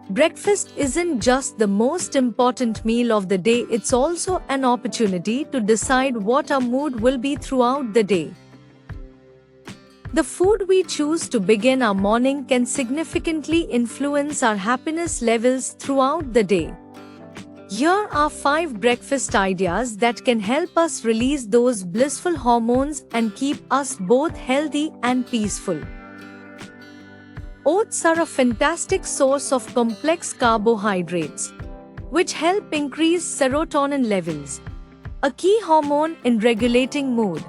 Breakfast isn't just the most important meal of the day, it's also an opportunity to decide what our mood will be throughout the day. The food we choose to begin our morning can significantly influence our happiness levels throughout the day. Here are 5 breakfast ideas that can help us release those blissful hormones and keep us both healthy and peaceful. Oats are a fantastic source of complex carbohydrates, which help increase serotonin levels, a key hormone in regulating mood.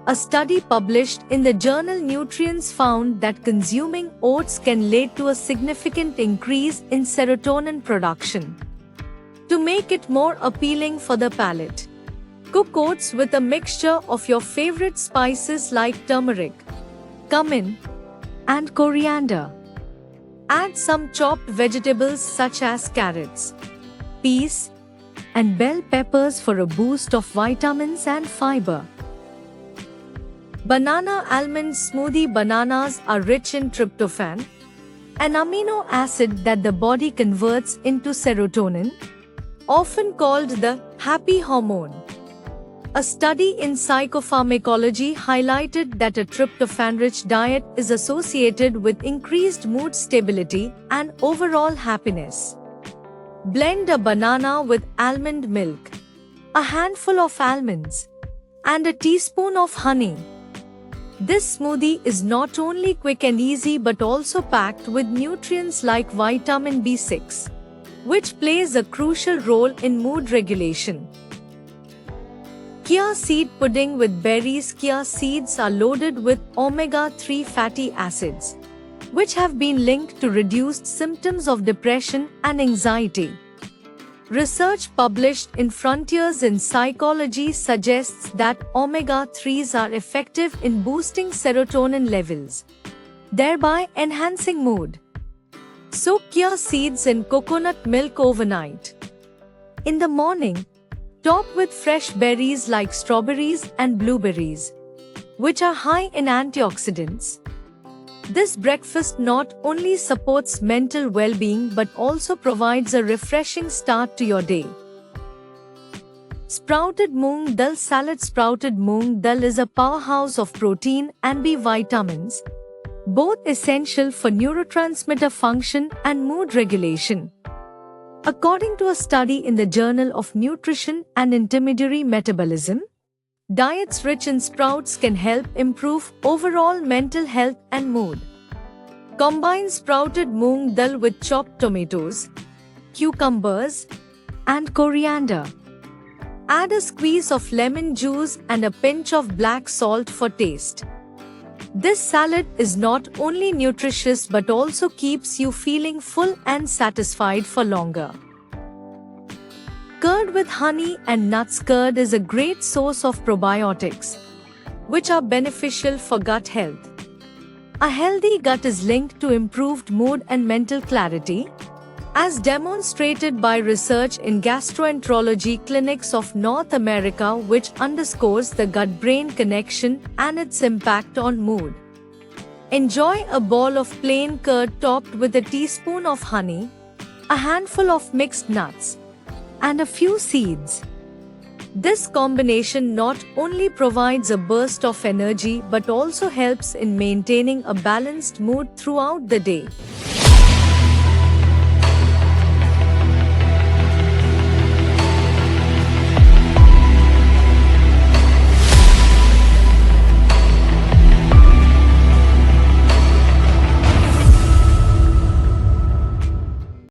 A study published in the journal Nutrients found that consuming oats can lead to a significant increase in serotonin production. To make it more appealing for the palate, cook oats with a mixture of your favorite spices like turmeric, cumin, and coriander. Add some chopped vegetables such as carrots, peas, and bell peppers for a boost of vitamins and fiber. Banana almond smoothie. Bananas are rich in tryptophan, an amino acid that the body converts into serotonin, often called the happy hormone. A study in psychopharmacology highlighted that a tryptophan-rich diet is associated with increased mood stability and overall happiness. Blend a banana with almond milk, a handful of almonds, and a teaspoon of honey. This smoothie is not only quick and easy but also packed with nutrients like vitamin B6, which plays a crucial role in mood regulation. Chia seed pudding with berries. Chia seeds are loaded with omega-3 fatty acids, which have been linked to reduced symptoms of depression and anxiety. Research published in Frontiers in Psychology suggests that omega-3s are effective in boosting serotonin levels, thereby enhancing mood. Soak chia seeds in coconut milk overnight. In the morning, top with fresh berries like strawberries and blueberries, which are high in antioxidants. This breakfast not only supports mental well-being but also provides a refreshing start to your day. Sprouted moong dal salad. Sprouted moong dal is a powerhouse of protein and B vitamins, both essential for neurotransmitter function and mood regulation. According to a study in the Journal of Nutrition and Intermediary Metabolism, diets rich in sprouts can help improve overall mental health and mood. Combine sprouted moong dal with chopped tomatoes, cucumbers, and coriander. Add a squeeze of lemon juice and a pinch of black salt for taste. This salad is not only nutritious but also keeps you feeling full and satisfied for longer. Curd with honey and nuts. Curd is a great source of probiotics, which are beneficial for gut health. A healthy gut is linked to improved mood and mental clarity, as demonstrated by research in gastroenterology clinics of North America, which underscores the gut-brain connection and its impact on mood. Enjoy a bowl of plain curd topped with a teaspoon of honey, a handful of mixed nuts, and a few seeds. This combination not only provides a burst of energy but also helps in maintaining a balanced mood throughout the day.